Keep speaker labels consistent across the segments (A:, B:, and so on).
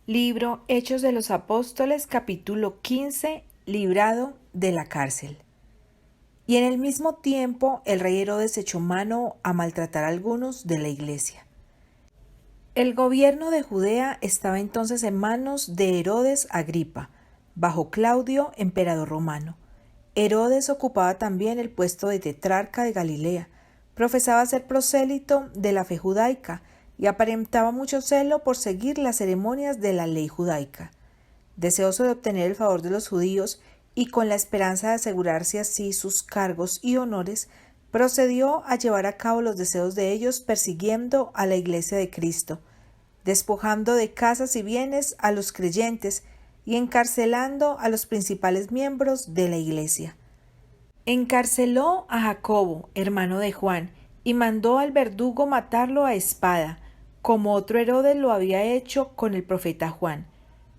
A: Libro Hechos de los Apóstoles, capítulo 15, librado de la cárcel. Y en el mismo tiempo el rey Herodes echó mano a maltratar a algunos de la iglesia. El gobierno de Judea estaba entonces en manos de Herodes Agripa, bajo Claudio, emperador romano. Herodes ocupaba también el puesto de tetrarca de Galilea, profesaba ser prosélito de la fe judaica, y aparentaba mucho celo por seguir las ceremonias de la ley judaica. Deseoso de obtener el favor de los judíos y con la esperanza de asegurarse así sus cargos y honores, procedió a llevar a cabo los deseos de ellos persiguiendo a la iglesia de Cristo, despojando de casas y bienes a los creyentes y encarcelando a los principales miembros de la iglesia. Encarceló a Jacobo, hermano de Juan, y mandó al verdugo matarlo a espada, como otro Herodes lo había hecho con el profeta Juan.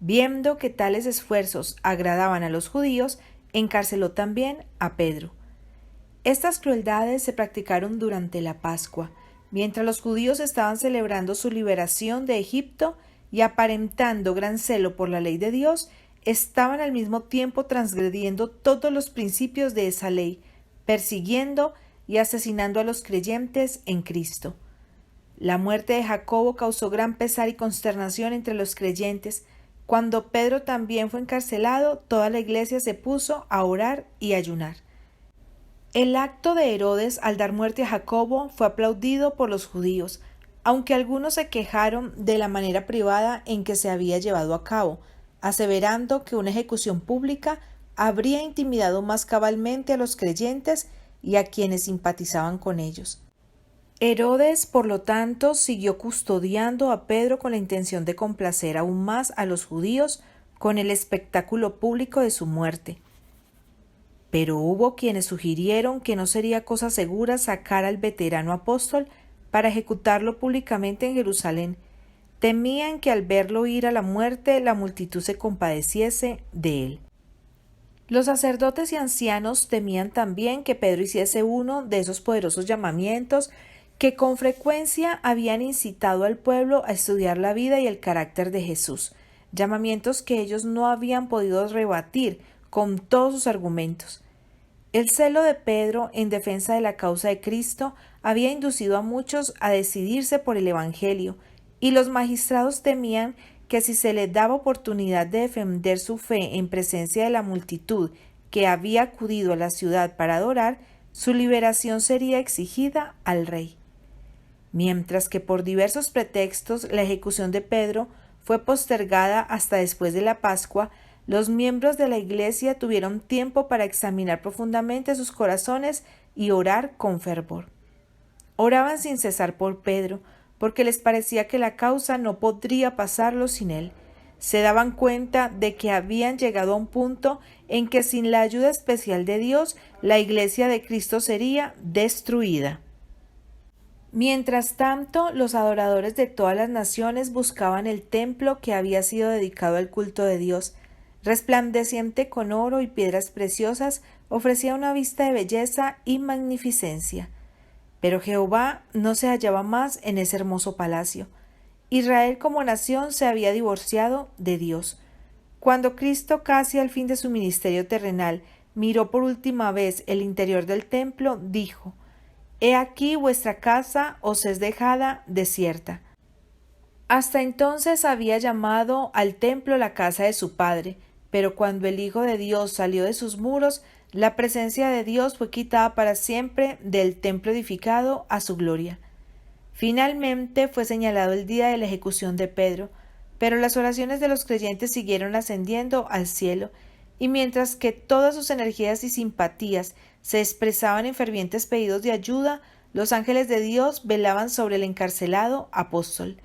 A: Viendo que tales esfuerzos agradaban a los judíos, encarceló también a Pedro. Estas crueldades se practicaron durante la Pascua, mientras los judíos estaban celebrando su liberación de Egipto y aparentando gran celo por la ley de Dios, estaban al mismo tiempo transgrediendo todos los principios de esa ley, persiguiendo y asesinando a los creyentes en Cristo. La muerte de Jacobo causó gran pesar y consternación entre los creyentes. Cuando Pedro también fue encarcelado, toda la iglesia se puso a orar y ayunar. El acto de Herodes al dar muerte a Jacobo fue aplaudido por los judíos, aunque algunos se quejaron de la manera privada en que se había llevado a cabo, aseverando que una ejecución pública habría intimidado más cabalmente a los creyentes y a quienes simpatizaban con ellos. Herodes, por lo tanto, siguió custodiando a Pedro con la intención de complacer aún más a los judíos con el espectáculo público de su muerte. Pero hubo quienes sugirieron que no sería cosa segura sacar al veterano apóstol para ejecutarlo públicamente en Jerusalén. Temían que al verlo ir a la muerte la multitud se compadeciese de él. Los sacerdotes y ancianos temían también que Pedro hiciese uno de esos poderosos llamamientos que con frecuencia habían incitado al pueblo a estudiar la vida y el carácter de Jesús, llamamientos que ellos no habían podido rebatir con todos sus argumentos. El celo de Pedro en defensa de la causa de Cristo había inducido a muchos a decidirse por el Evangelio, y los magistrados temían que si se les daba oportunidad de defender su fe en presencia de la multitud que había acudido a la ciudad para adorar, su liberación sería exigida al rey. Mientras que por diversos pretextos la ejecución de Pedro fue postergada hasta después de la Pascua, los miembros de la Iglesia tuvieron tiempo para examinar profundamente sus corazones y orar con fervor. Oraban sin cesar por Pedro, porque les parecía que la causa no podría pasarlo sin él. Se daban cuenta de que habían llegado a un punto en que sin la ayuda especial de Dios, la Iglesia de Cristo sería destruida. Mientras tanto, los adoradores de todas las naciones buscaban el templo que había sido dedicado al culto de Dios. Resplandeciente con oro y piedras preciosas, ofrecía una vista de belleza y magnificencia. Pero Jehová no se hallaba más en ese hermoso palacio. Israel como nación se había divorciado de Dios. Cuando Cristo, casi al fin de su ministerio terrenal, miró por última vez el interior del templo, dijo: «He aquí vuestra casa os es dejada desierta». Hasta entonces había llamado al templo la casa de su padre, pero cuando el Hijo de Dios salió de sus muros, la presencia de Dios fue quitada para siempre del templo edificado a su gloria. Finalmente fue señalado el día de la ejecución de Pedro, pero las oraciones de los creyentes siguieron ascendiendo al cielo, y mientras que todas sus energías y simpatías se expresaban en fervientes pedidos de ayuda, los ángeles de Dios velaban sobre el encarcelado apóstol.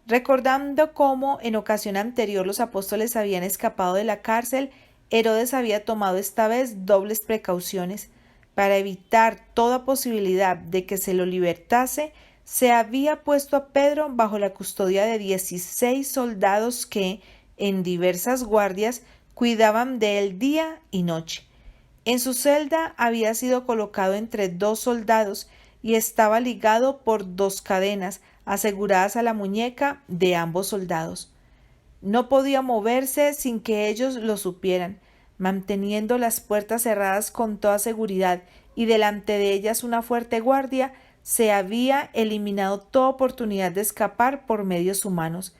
A: Recordando cómo en ocasión anterior los apóstoles habían escapado de la cárcel, Herodes había tomado esta vez dobles precauciones. Para evitar toda posibilidad de que se lo libertase, se había puesto a Pedro bajo la custodia de 16 soldados que, en diversas guardias, cuidaban de él día y noche. En su celda había sido colocado entre 2 soldados y estaba ligado por 2 cadenas aseguradas a la muñeca de ambos soldados. No podía moverse sin que ellos lo supieran, manteniendo las puertas cerradas con toda seguridad y delante de ellas una fuerte guardia. Se había eliminado toda oportunidad de escapar por medios humanos.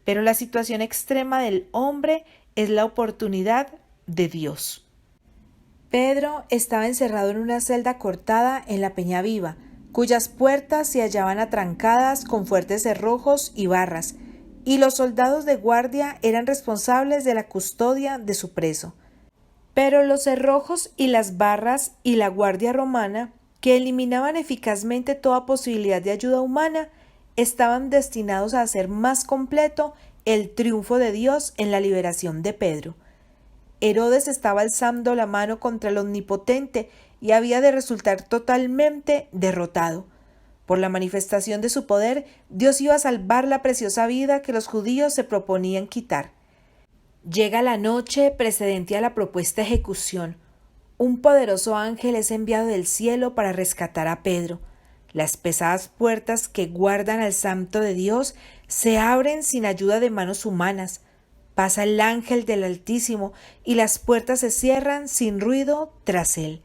A: Pero la situación extrema del hombre es la oportunidad de Dios. Pedro estaba encerrado en una celda cortada en la Peña Viva, cuyas puertas se hallaban atrancadas con fuertes cerrojos y barras, y los soldados de guardia eran responsables de la custodia de su preso. Pero los cerrojos y las barras y la guardia romana, que eliminaban eficazmente toda posibilidad de ayuda humana, estaban destinados a hacer más completo el triunfo de Dios en la liberación de Pedro. Herodes estaba alzando la mano contra el Omnipotente y había de resultar totalmente derrotado. Por la manifestación de su poder, Dios iba a salvar la preciosa vida que los judíos se proponían quitar. Llega la noche precedente a la propuesta ejecución. Un poderoso ángel es enviado del cielo para rescatar a Pedro. Las pesadas puertas que guardan al santo de Dios se abren sin ayuda de manos humanas. Pasa el ángel del Altísimo y las puertas se cierran sin ruido tras él.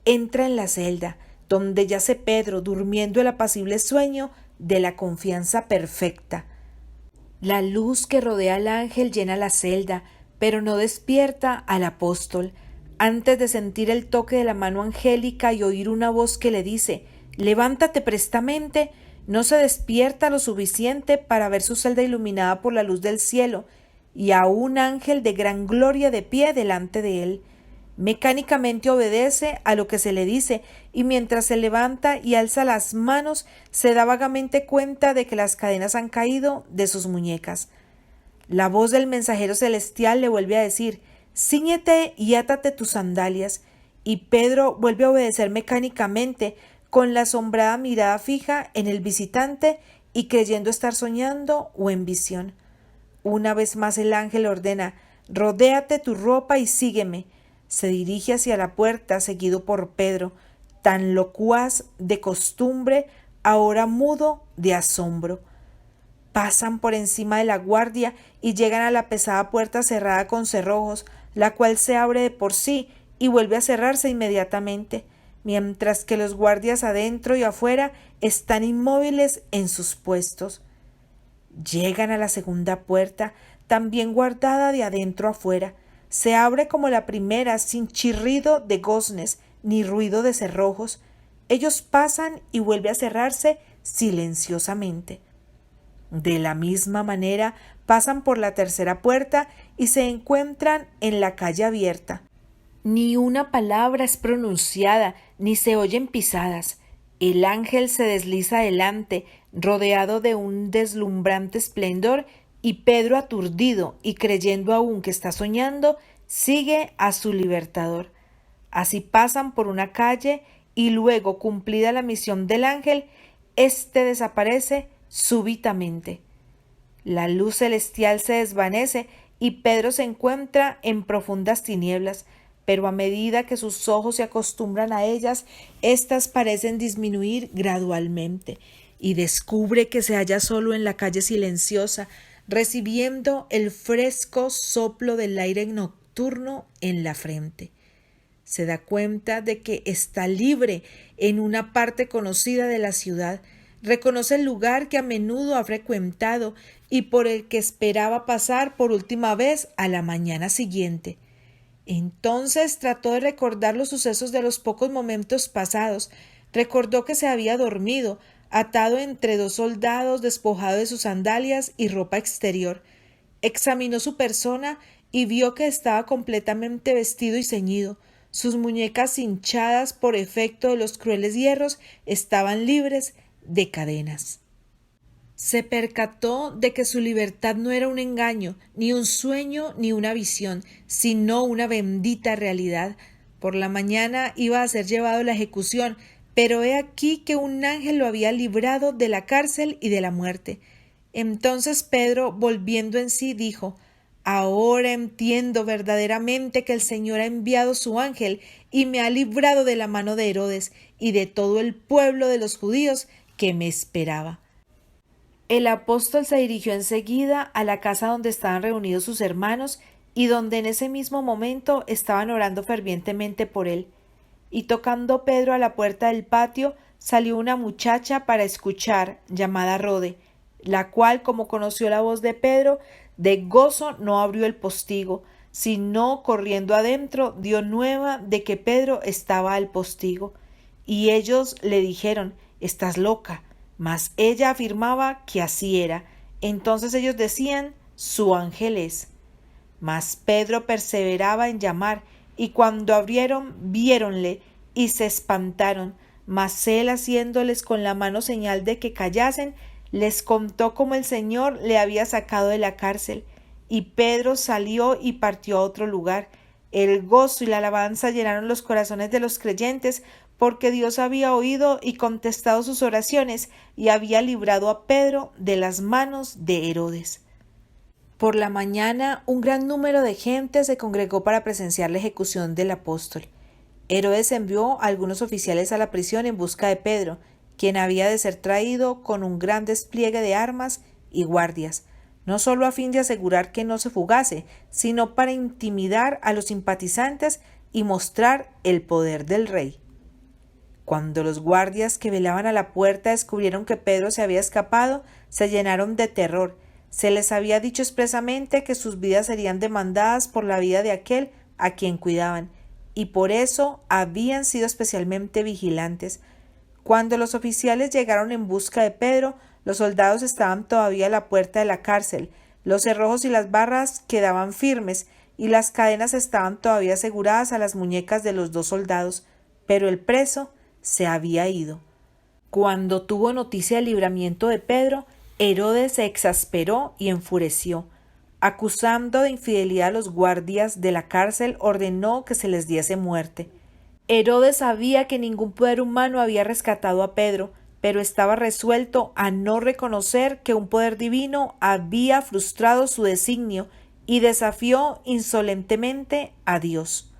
A: Entra en la celda, donde yace Pedro durmiendo el apacible sueño de la confianza perfecta. La luz que rodea al ángel llena la celda, pero no despierta al apóstol. Antes de sentir el toque de la mano angélica y oír una voz que le dice: «Levántate prestamente», no se despierta lo suficiente para ver su celda iluminada por la luz del cielo y a un ángel de gran gloria de pie delante de él. Mecánicamente obedece a lo que se le dice y mientras se levanta y alza las manos se da vagamente cuenta de que las cadenas han caído de sus muñecas. La voz del mensajero celestial le vuelve a decir: «Cíñete y átate tus sandalias», y Pedro vuelve a obedecer mecánicamente, con la asombrada mirada fija en el visitante y creyendo estar soñando o en visión. Una vez más el ángel ordena: «Rodéate tu ropa y sígueme». Se dirige hacia la puerta, seguido por Pedro, tan locuaz de costumbre, ahora mudo de asombro. Pasan por encima de la guardia y llegan a la pesada puerta cerrada con cerrojos, la cual se abre de por sí y vuelve a cerrarse inmediatamente, mientras que los guardias adentro y afuera están inmóviles en sus puestos. Llegan a la segunda puerta, también guardada de adentro afuera. Se abre como la primera, sin chirrido de goznes ni ruido de cerrojos. Ellos pasan y vuelve a cerrarse silenciosamente. De la misma manera pasan por la tercera puerta y se encuentran en la calle abierta. Ni una palabra es pronunciada, ni se oyen pisadas. El ángel se desliza adelante, rodeado de un deslumbrante esplendor, y Pedro, aturdido y creyendo aún que está soñando, sigue a su libertador. Así pasan por una calle y luego, cumplida la misión del ángel, éste desaparece súbitamente. La luz celestial se desvanece y Pedro se encuentra en profundas tinieblas, pero a medida que sus ojos se acostumbran a ellas, éstas parecen disminuir gradualmente, y descubre que se halla solo en la calle silenciosa, recibiendo el fresco soplo del aire nocturno en la frente. Se da cuenta de que está libre en una parte conocida de la ciudad, reconoce el lugar que a menudo ha frecuentado y por el que esperaba pasar por última vez a la mañana siguiente. Entonces trató de recordar los sucesos de los pocos momentos pasados. Recordó que se había dormido, atado entre dos soldados, despojado de sus sandalias y ropa exterior. Examinó su persona y vio que estaba completamente vestido y ceñido. Sus muñecas, hinchadas por efecto de los crueles hierros, estaban libres de cadenas. Se percató de que su libertad no era un engaño, ni un sueño, ni una visión, sino una bendita realidad. Por la mañana iba a ser llevado a la ejecución, pero he aquí que un ángel lo había librado de la cárcel y de la muerte. Entonces Pedro, volviendo en sí, dijo: «Ahora entiendo verdaderamente que el Señor ha enviado su ángel y me ha librado de la mano de Herodes y de todo el pueblo de los judíos que me esperaba». El apóstol se dirigió enseguida a la casa donde estaban reunidos sus hermanos y donde en ese mismo momento estaban orando fervientemente por él. Y tocando Pedro a la puerta del patio, salió una muchacha para escuchar, llamada Rode, la cual, como conoció la voz de Pedro, de gozo no abrió el postigo, sino corriendo adentro dio nueva de que Pedro estaba al postigo. Y ellos le dijeron: «Estás loca». Mas ella afirmaba que así era. Entonces ellos decían: «Su ángel es». Mas Pedro perseveraba en llamar, y cuando abrieron, viéronle, y se espantaron. Mas él, haciéndoles con la mano señal de que callasen, les contó cómo el Señor le había sacado de la cárcel. Y Pedro salió y partió a otro lugar. El gozo y la alabanza llenaron los corazones de los creyentes, porque Dios había oído y contestado sus oraciones, y había librado a Pedro de las manos de Herodes. Por la mañana, un gran número de gente se congregó para presenciar la ejecución del apóstol. Herodes envió a algunos oficiales a la prisión en busca de Pedro, quien había de ser traído con un gran despliegue de armas y guardias, no solo a fin de asegurar que no se fugase, sino para intimidar a los simpatizantes y mostrar el poder del rey. Cuando los guardias que velaban a la puerta descubrieron que Pedro se había escapado, se llenaron de terror. Se les había dicho expresamente que sus vidas serían demandadas por la vida de aquel a quien cuidaban, y por eso habían sido especialmente vigilantes. Cuando los oficiales llegaron en busca de Pedro, los soldados estaban todavía a la puerta de la cárcel, los cerrojos y las barras quedaban firmes, y las cadenas estaban todavía aseguradas a las muñecas de los dos soldados, pero el preso se había ido. Cuando tuvo noticia del libramiento de Pedro, Herodes se exasperó y enfureció. Acusando de infidelidad a los guardias de la cárcel, ordenó que se les diese muerte. Herodes sabía que ningún poder humano había rescatado a Pedro, pero estaba resuelto a no reconocer que un poder divino había frustrado su designio y desafió insolentemente a Dios.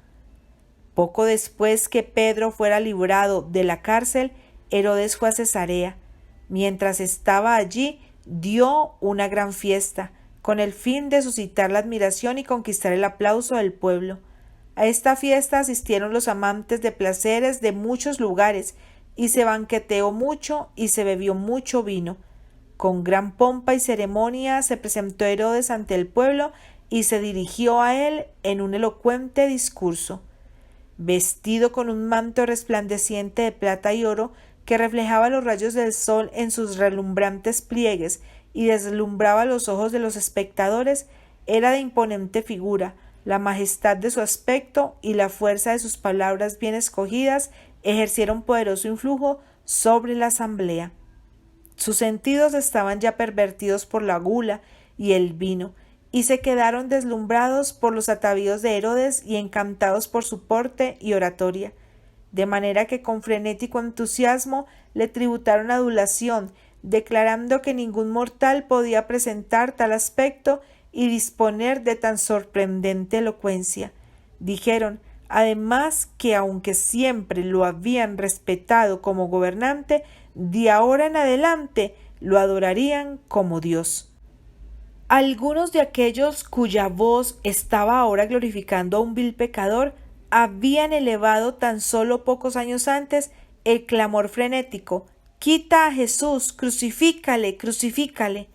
A: Poco después que Pedro fuera librado de la cárcel, Herodes fue a Cesarea. Mientras estaba allí, dio una gran fiesta, con el fin de suscitar la admiración y conquistar el aplauso del pueblo. A esta fiesta asistieron los amantes de placeres de muchos lugares, y se banqueteó mucho y se bebió mucho vino. Con gran pompa y ceremonia se presentó Herodes ante el pueblo y se dirigió a él en un elocuente discurso. Vestido con un manto resplandeciente de plata y oro que reflejaba los rayos del sol en sus relumbrantes pliegues y deslumbraba los ojos de los espectadores, era de imponente figura. La majestad de su aspecto y la fuerza de sus palabras bien escogidas ejercieron poderoso influjo sobre la asamblea. Sus sentidos estaban ya pervertidos por la gula y el vino, y se quedaron deslumbrados por los atavíos de Herodes y encantados por su porte y oratoria, de manera que con frenético entusiasmo le tributaron adulación, declarando que ningún mortal podía presentar tal aspecto y disponer de tan sorprendente elocuencia. Dijeron, además, que aunque siempre lo habían respetado como gobernante, de ahora en adelante lo adorarían como Dios. Algunos de aquellos cuya voz estaba ahora glorificando a un vil pecador habían elevado tan solo pocos años antes el clamor frenético: «¡Quita a Jesús! ¡Crucifícale! ¡Crucifícale!».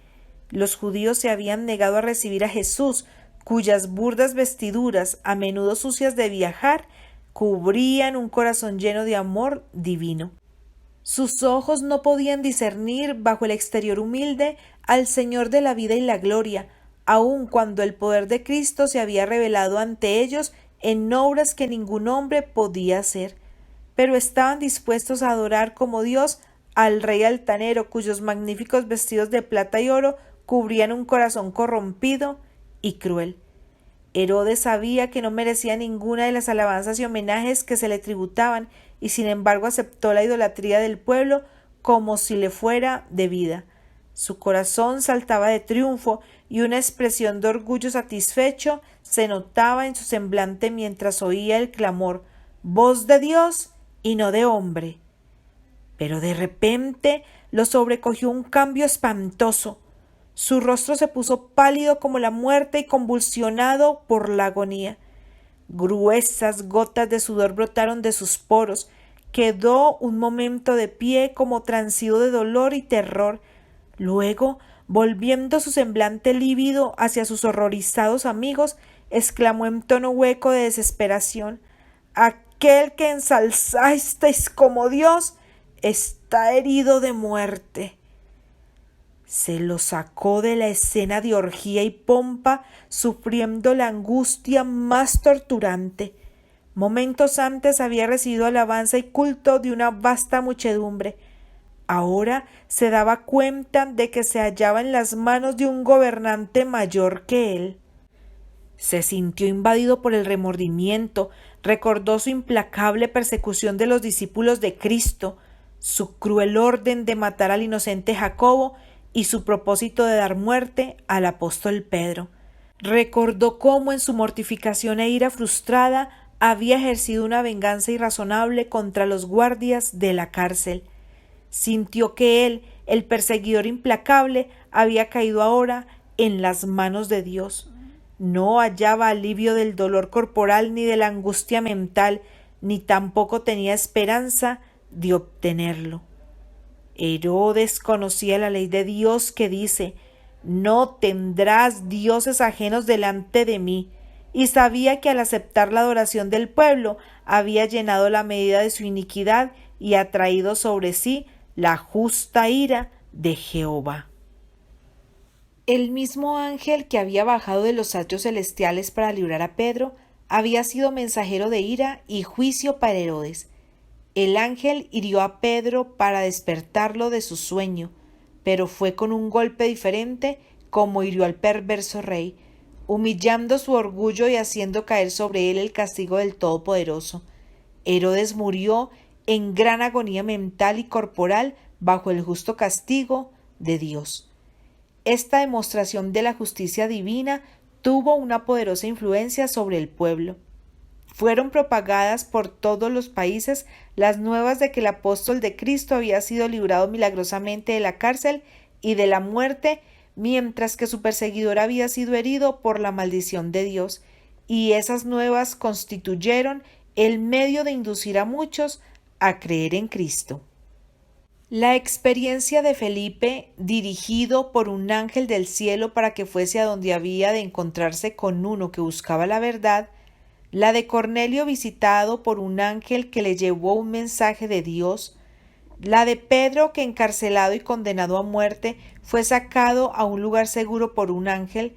A: Los judíos se habían negado a recibir a Jesús, cuyas burdas vestiduras, a menudo sucias de viajar, cubrían un corazón lleno de amor divino. Sus ojos no podían discernir bajo el exterior humilde al Señor de la vida y la gloria, aun cuando el poder de Cristo se había revelado ante ellos en obras que ningún hombre podía hacer, pero estaban dispuestos a adorar como Dios al rey altanero, cuyos magníficos vestidos de plata y oro cubrían un corazón corrompido y cruel. Herodes sabía que no merecía ninguna de las alabanzas y homenajes que se le tributaban, y sin embargo aceptó la idolatría del pueblo como si le fuera debida. Su corazón saltaba de triunfo y una expresión de orgullo satisfecho se notaba en su semblante mientras oía el clamor: «Voz de Dios y no de hombre». Pero de repente lo sobrecogió un cambio espantoso. Su rostro se puso pálido como la muerte y convulsionado por la agonía. Gruesas gotas de sudor brotaron de sus poros. Quedó un momento de pie como transido de dolor y terror. Luego, volviendo su semblante lívido hacia sus horrorizados amigos, exclamó en tono hueco de desesperación: «Aquel que ensalzasteis como Dios está herido de muerte». Se lo sacó de la escena de orgía y pompa, sufriendo la angustia más torturante. Momentos antes había recibido alabanza y culto de una vasta muchedumbre. Ahora se daba cuenta de que se hallaba en las manos de un gobernante mayor que él. Se sintió invadido por el remordimiento, recordó su implacable persecución de los discípulos de Cristo, su cruel orden de matar al inocente Jacobo y su propósito de dar muerte al apóstol Pedro. Recordó cómo en su mortificación e ira frustrada había ejercido una venganza irrazonable contra los guardias de la cárcel. Sintió que él, el perseguidor implacable, había caído ahora en las manos de Dios. No hallaba alivio del dolor corporal ni de la angustia mental, ni tampoco tenía esperanza de obtenerlo. Herodes conocía la ley de Dios que dice: «No tendrás dioses ajenos delante de mí», y sabía que al aceptar la adoración del pueblo había llenado la medida de su iniquidad y atraído sobre sí la justa ira de Jehová. El mismo ángel que había bajado de los atrios celestiales para librar a Pedro había sido mensajero de ira y juicio para Herodes. El ángel hirió a Pedro para despertarlo de su sueño, pero fue con un golpe diferente como hirió al perverso rey, humillando su orgullo y haciendo caer sobre él el castigo del Todopoderoso. Herodes murió en gran agonía mental y corporal bajo el justo castigo de Dios. Esta demostración de la justicia divina tuvo una poderosa influencia sobre el pueblo. Fueron propagadas por todos los países las nuevas de que el apóstol de Cristo había sido librado milagrosamente de la cárcel y de la muerte, mientras que su perseguidor había sido herido por la maldición de Dios, y esas nuevas constituyeron el medio de inducir a muchos a creer en Cristo. La experiencia de Felipe, dirigido por un ángel del cielo para que fuese a donde había de encontrarse con uno que buscaba la verdad, la de Cornelio visitado por un ángel que le llevó un mensaje de Dios, la de Pedro que encarcelado y condenado a muerte fue sacado a un lugar seguro por un ángel,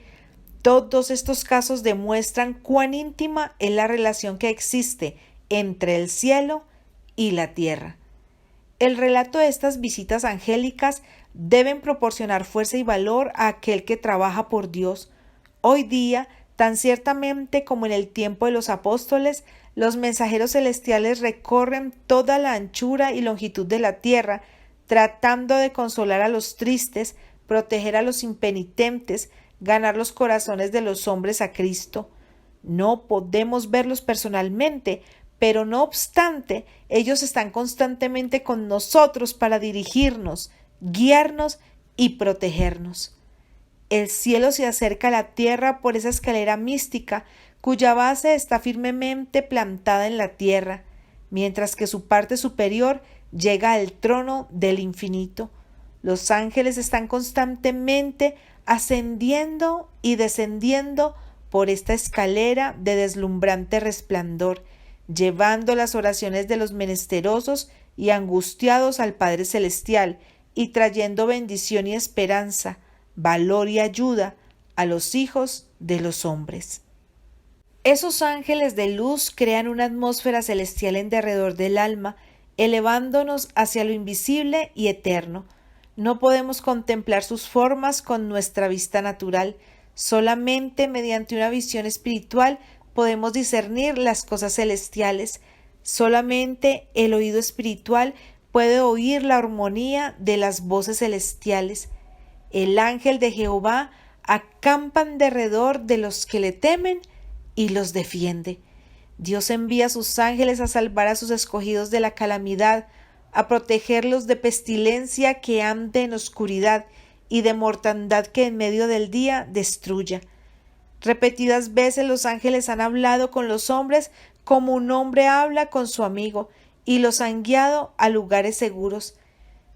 A: todos estos casos demuestran cuán íntima es la relación que existe entre el cielo y la tierra. El relato de estas visitas angélicas deben proporcionar fuerza y valor a aquel que trabaja por Dios. Hoy día, tan ciertamente como en el tiempo de los apóstoles, los mensajeros celestiales recorren toda la anchura y longitud de la tierra, tratando de consolar a los tristes, proteger a los impenitentes, ganar los corazones de los hombres a Cristo. No podemos verlos personalmente, pero no obstante, ellos están constantemente con nosotros para dirigirnos, guiarnos y protegernos. El cielo se acerca a la tierra por esa escalera mística cuya base está firmemente plantada en la tierra, mientras que su parte superior llega al trono del infinito. Los ángeles están constantemente ascendiendo y descendiendo por esta escalera de deslumbrante resplandor, llevando las oraciones de los menesterosos y angustiados al Padre Celestial y trayendo bendición y esperanza, valor y ayuda a los hijos de los hombres. Esos ángeles de luz crean una atmósfera celestial en derredor del alma, elevándonos hacia lo invisible y eterno. No podemos contemplar sus formas con nuestra vista natural, solamente mediante una visión espiritual podemos discernir las cosas celestiales. Solamente el oído espiritual puede oír la armonía de las voces celestiales. El ángel de Jehová acampa en derredor de los que le temen y los defiende. Dios envía a sus ángeles a salvar a sus escogidos de la calamidad, a protegerlos de pestilencia que ande en oscuridad y de mortandad que en medio del día destruya. Repetidas veces los ángeles han hablado con los hombres como un hombre habla con su amigo, y los han guiado a lugares seguros.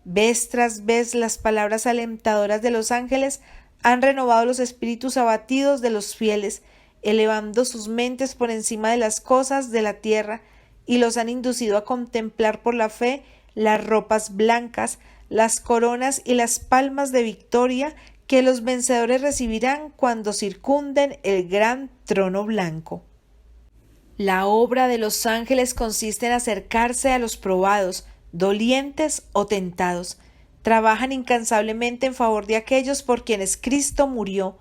A: Vez tras vez las palabras alentadoras de los ángeles han renovado los espíritus abatidos de los fieles, elevando sus mentes por encima de las cosas de la tierra, y los han inducido a contemplar por la fe las ropas blancas, las coronas y las palmas de victoria que los vencedores recibirán cuando circunden el gran trono blanco. La obra de los ángeles consiste en acercarse a los probados, dolientes o tentados. Trabajan incansablemente en favor de aquellos por quienes Cristo murió.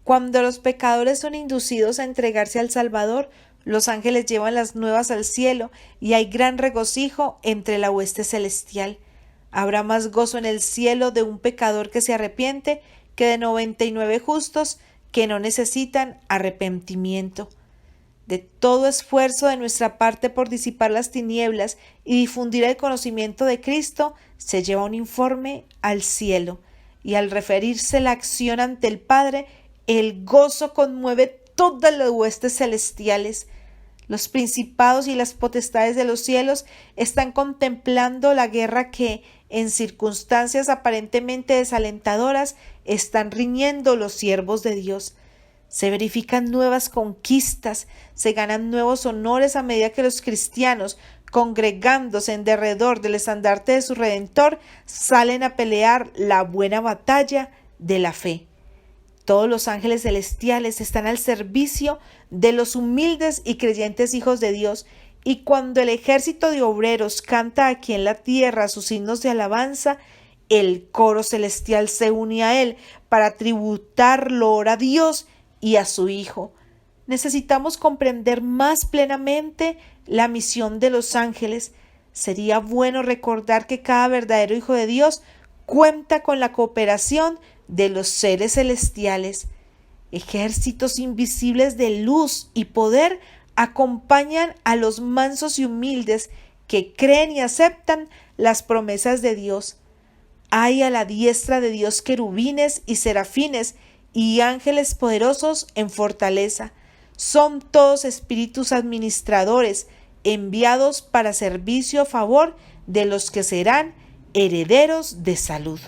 A: Cuando los pecadores son inducidos a entregarse al Salvador, los ángeles llevan las nuevas al cielo y hay gran regocijo entre la hueste celestial. Habrá más gozo en el cielo de un pecador que se arrepiente que de 99 justos que no necesitan arrepentimiento. De todo esfuerzo de nuestra parte por disipar las tinieblas y difundir el conocimiento de Cristo, se lleva un informe al cielo, y al referirse la acción ante el Padre, el gozo conmueve todas las huestes celestiales. Los principados y las potestades de los cielos están contemplando la guerra que, en circunstancias aparentemente desalentadoras, están riñendo los siervos de Dios. Se verifican nuevas conquistas, se ganan nuevos honores a medida que los cristianos, congregándose en derredor del estandarte de su Redentor, salen a pelear la buena batalla de la fe. Todos los ángeles celestiales están al servicio de los humildes y creyentes hijos de Dios, y cuando el ejército de obreros canta aquí en la tierra sus himnos de alabanza, el coro celestial se une a él para tributar loor a Dios y a su Hijo. Necesitamos comprender más plenamente la misión de los ángeles. Sería bueno recordar que cada verdadero hijo de Dios cuenta con la cooperación de los seres celestiales. Ejércitos invisibles de luz y poder acompañan a los mansos y humildes que creen y aceptan las promesas de Dios. Hay a la diestra de Dios querubines y serafines y ángeles poderosos en fortaleza. Son todos espíritus administradores enviados para servicio a favor de los que serán herederos de salud.